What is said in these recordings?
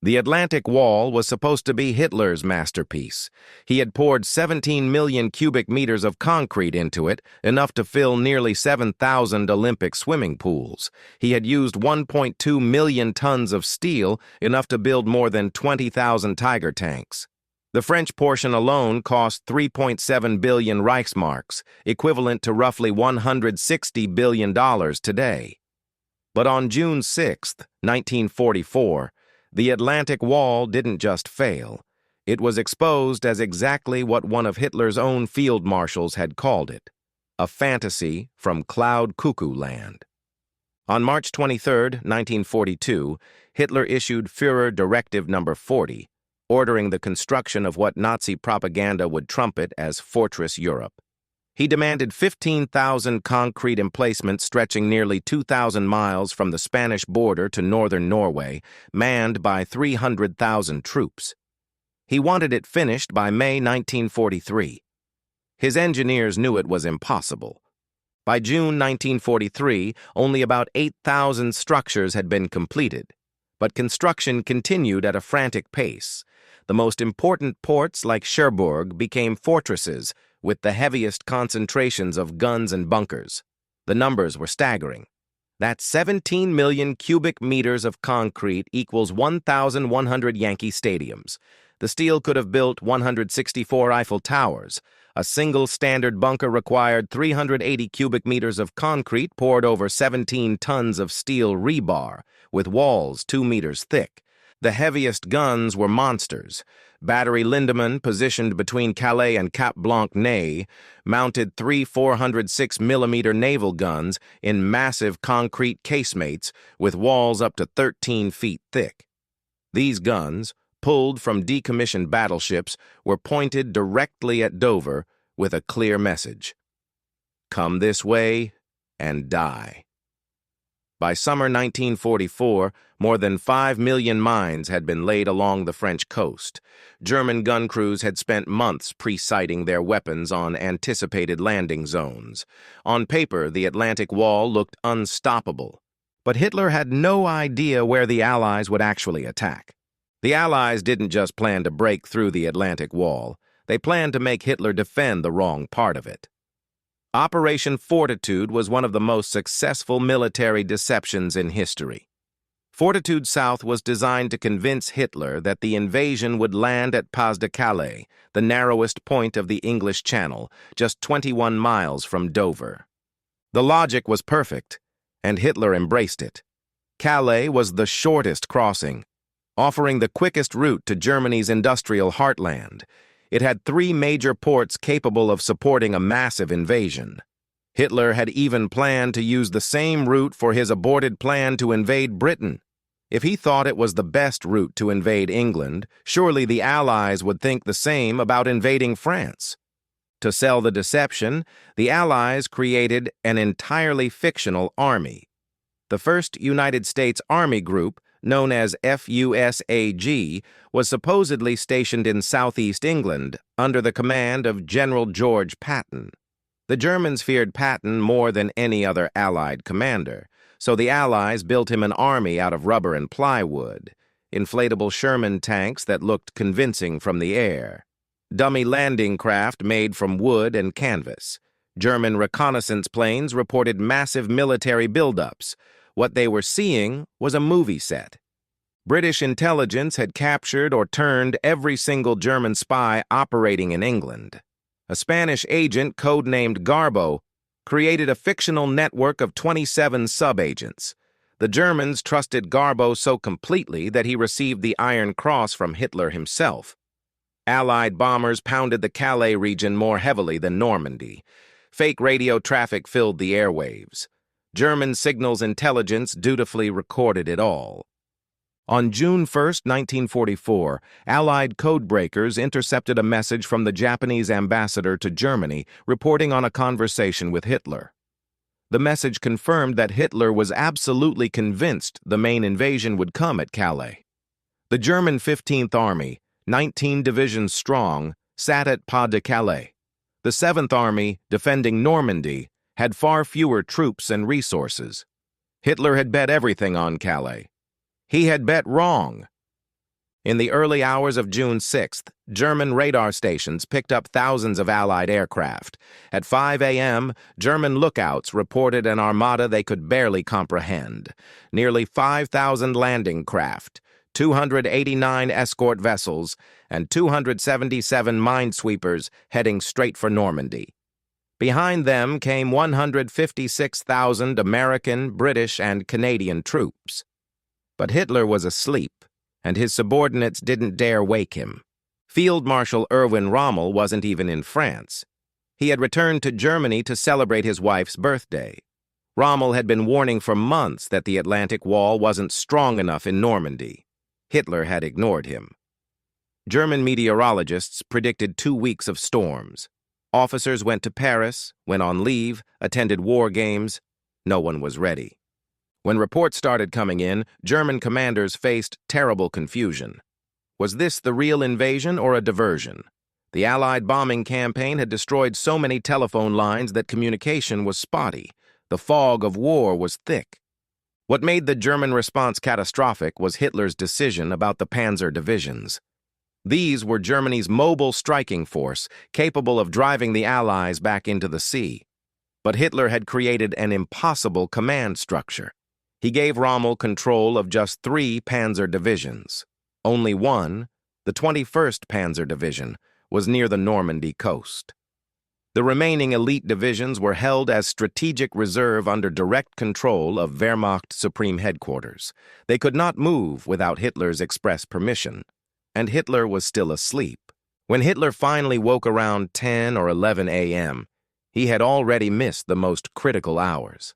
The Atlantic Wall was supposed to be Hitler's masterpiece. He had poured 17 million cubic meters of concrete into it, enough to fill nearly 7,000 Olympic swimming pools. He had used 1.2 million tons of steel, enough to build more than 20,000 Tiger tanks. The French portion alone cost 3.7 billion Reichsmarks, equivalent to roughly $160 billion today. But on June 6, 1944, the Atlantic Wall didn't just fail. It was exposed as exactly what one of Hitler's own field marshals had called it, a fantasy from cloud cuckoo land. On March 23, 1942, Hitler issued Führer Directive No. 40, ordering the construction of what Nazi propaganda would trumpet as Fortress Europe. He demanded 15,000 concrete emplacements stretching nearly 2,000 miles from the Spanish border to northern Norway, manned by 300,000 troops. He wanted it finished by May 1943. His engineers knew it was impossible. By June 1943, only about 8,000 structures had been completed, but construction continued at a frantic pace. The most important ports, like Cherbourg, became fortresses with the heaviest concentrations of guns and bunkers. The numbers were staggering. That's 17 million cubic meters of concrete equals 1,100 Yankee stadiums. The steel could have built 164 Eiffel Towers. A single standard bunker required 380 cubic meters of concrete poured over 17 tons of steel rebar, with walls 2 meters thick. The heaviest guns were monsters. Battery Lindemann, positioned between Calais and Cap Blanc-Ney, mounted 3 406mm naval guns in massive concrete casemates with walls up to 13 feet thick. These guns, pulled from decommissioned battleships, were pointed directly at Dover with a clear message: "Come this way and die." By summer 1944, more than 5 million mines had been laid along the French coast. German gun crews had spent months pre-sighting their weapons on anticipated landing zones. On paper, the Atlantic Wall looked unstoppable. But Hitler had no idea where the Allies would actually attack. The Allies didn't just plan to break through the Atlantic Wall. They planned to make Hitler defend the wrong part of it. Operation Fortitude was one of the most successful military deceptions in history. Fortitude South was designed to convince Hitler that the invasion would land at Pas de Calais, the narrowest point of the English Channel, just 21 miles from Dover. The logic was perfect, and Hitler embraced it. Calais was the shortest crossing, offering the quickest route to Germany's industrial heartland. It had 3 major ports capable of supporting a massive invasion. Hitler had even planned to use the same route for his aborted plan to invade Britain. If he thought it was the best route to invade England, surely the Allies would think the same about invading France. To sell the deception, the Allies created an entirely fictional army. The first United States Army Group, known as FUSAG, was supposedly stationed in southeast England under the command of General George Patton. The Germans feared Patton more than any other Allied commander, so the Allies built him an army out of rubber and plywood, inflatable Sherman tanks that looked convincing from the air, dummy landing craft made from wood and canvas. German reconnaissance planes reported massive military buildups. What they were seeing was a movie set. British intelligence had captured or turned every single German spy operating in England. A Spanish agent codenamed Garbo created a fictional network of 27 sub-agents. The Germans trusted Garbo so completely that he received the Iron Cross from Hitler himself. Allied bombers pounded the Calais region more heavily than Normandy. Fake radio traffic filled the airwaves. German signals intelligence dutifully recorded it all. On June 1, 1944, Allied codebreakers intercepted a message from the Japanese ambassador to Germany reporting on a conversation with Hitler. The message confirmed that Hitler was absolutely convinced the main invasion would come at Calais. The German 15th Army, 19 divisions strong, sat at Pas de Calais. The 7th Army, defending Normandy, had far fewer troops and resources. Hitler had bet everything on Calais. He had bet wrong. In the early hours of June 6th, German radar stations picked up thousands of Allied aircraft. At 5 a.m., German lookouts reported an armada they could barely comprehend. Nearly 5,000 landing craft, 289 escort vessels, and 277 minesweepers heading straight for Normandy. Behind them came 156,000 American, British, and Canadian troops. But Hitler was asleep, and his subordinates didn't dare wake him. Field Marshal Erwin Rommel wasn't even in France. He had returned to Germany to celebrate his wife's birthday. Rommel had been warning for months that the Atlantic Wall wasn't strong enough in Normandy. Hitler had ignored him. German meteorologists predicted 2 weeks of storms. Officers went to Paris, went on leave, attended war games. No one was ready. When reports started coming in, German commanders faced terrible confusion. Was this the real invasion or a diversion? The Allied bombing campaign had destroyed so many telephone lines that communication was spotty. The fog of war was thick. What made the German response catastrophic was Hitler's decision about the Panzer divisions. These were Germany's mobile striking force, capable of driving the Allies back into the sea. But Hitler had created an impossible command structure. He gave Rommel control of just 3 Panzer divisions. Only one, the 21st Panzer Division, was near the Normandy coast. The remaining elite divisions were held as strategic reserve under direct control of Wehrmacht Supreme Headquarters. They could not move without Hitler's express permission, and Hitler was still asleep. When Hitler finally woke around 10 or 11 a.m., he had already missed the most critical hours.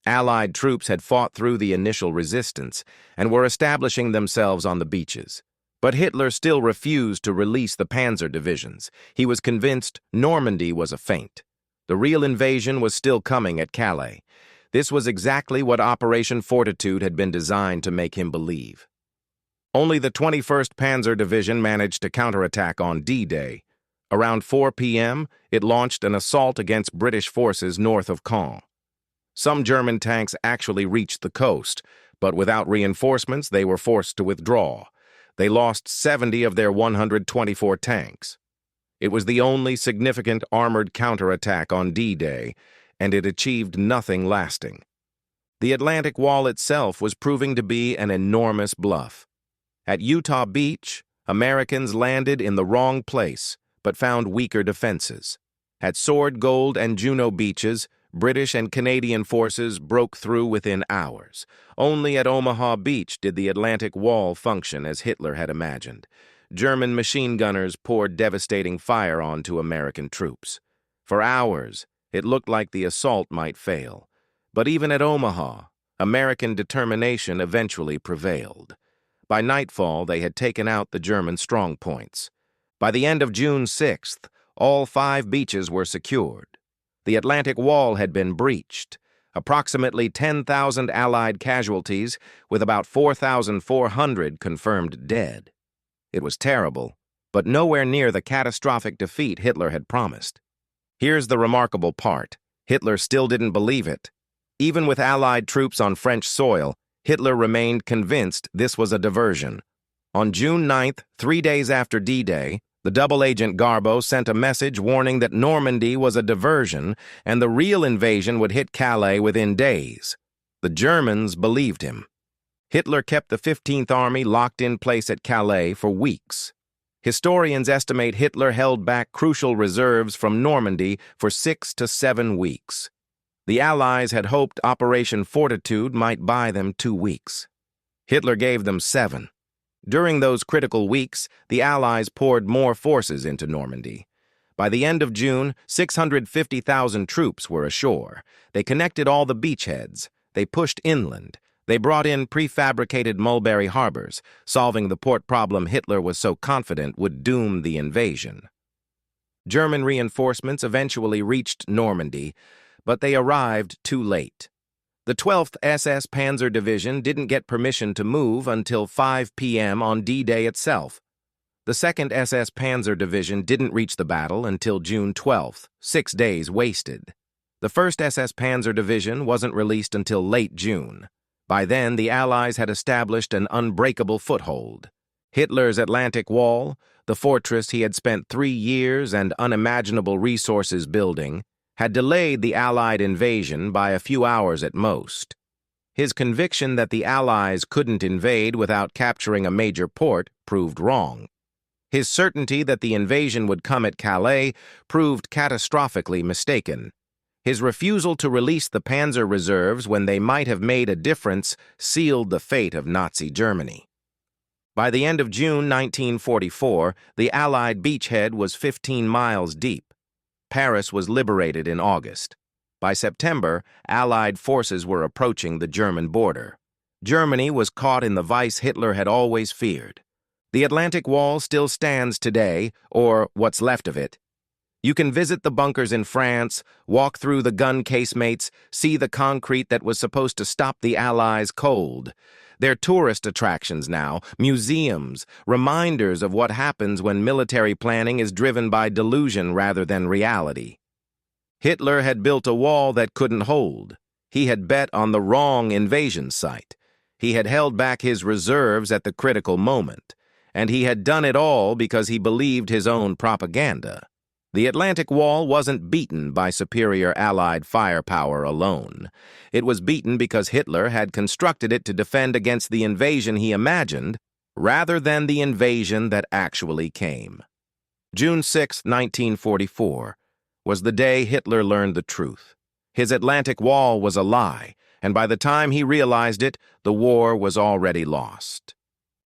Allied troops had fought through the initial resistance and were establishing themselves on the beaches. But Hitler still refused to release the Panzer divisions. He was convinced Normandy was a feint. The real invasion was still coming at Calais. This was exactly what Operation Fortitude had been designed to make him believe. Only the 21st Panzer Division managed to counterattack on D-Day. Around 4 p.m., it launched an assault against British forces north of Calais. Some German tanks actually reached the coast, but without reinforcements, they were forced to withdraw. They lost 70 of their 124 tanks. It was the only significant armored counterattack on D-Day, and it achieved nothing lasting. The Atlantic Wall itself was proving to be an enormous bluff. At Utah Beach, Americans landed in the wrong place, but found weaker defenses. At Sword, Gold, and Juno beaches, British and Canadian forces broke through within hours. Only at Omaha Beach did the Atlantic Wall function as Hitler had imagined. German machine gunners poured devastating fire onto American troops. For hours, it looked like the assault might fail. But even at Omaha, American determination eventually prevailed. By nightfall, they had taken out the German strongpoints. By the end of June 6th, all 5 beaches were secured. The Atlantic Wall had been breached. Approximately 10,000 Allied casualties, with about 4,400 confirmed dead. It was terrible, but nowhere near the catastrophic defeat Hitler had promised. Here's the remarkable part. Hitler still didn't believe it. Even with Allied troops on French soil, Hitler remained convinced this was a diversion. On June 9th, 3 days after D-Day, the double agent Garbo sent a message warning that Normandy was a diversion and the real invasion would hit Calais within days. The Germans believed him. Hitler kept the 15th Army locked in place at Calais for weeks. Historians estimate Hitler held back crucial reserves from Normandy for 6 to 7 weeks. The Allies had hoped Operation Fortitude might buy them 2 weeks. Hitler gave them 7. During those critical weeks, the Allies poured more forces into Normandy. By the end of June, 650,000 troops were ashore. They connected all the beachheads. They pushed inland. They brought in prefabricated Mulberry harbors, solving the port problem Hitler was so confident would doom the invasion. German reinforcements eventually reached Normandy, but they arrived too late. The 12th SS Panzer Division didn't get permission to move until 5 p.m. on D-Day itself. The 2nd SS Panzer Division didn't reach the battle until June 12th, 6 days wasted. The 1st SS Panzer Division wasn't released until late June. By then, the Allies had established an unbreakable foothold. Hitler's Atlantic Wall, the fortress he had spent 3 years and unimaginable resources building, had delayed the Allied invasion by a few hours at most. His conviction that the Allies couldn't invade without capturing a major port proved wrong. His certainty that the invasion would come at Calais proved catastrophically mistaken. His refusal to release the Panzer reserves when they might have made a difference sealed the fate of Nazi Germany. By the end of June 1944, the Allied beachhead was 15 miles deep. Paris was liberated in August. By September, Allied forces were approaching the German border. Germany was caught in the vice Hitler had always feared. The Atlantic Wall still stands today, or what's left of it. You can visit the bunkers in France, walk through the gun casemates, see the concrete that was supposed to stop the Allies cold. They're tourist attractions now, museums, reminders of what happens when military planning is driven by delusion rather than reality. Hitler had built a wall that couldn't hold. He had bet on the wrong invasion site. He had held back his reserves at the critical moment. And he had done it all because he believed his own propaganda. The Atlantic Wall wasn't beaten by superior Allied firepower alone. It was beaten because Hitler had constructed it to defend against the invasion he imagined, rather than the invasion that actually came. June 6, 1944, was the day Hitler learned the truth. His Atlantic Wall was a lie, and by the time he realized it, the war was already lost.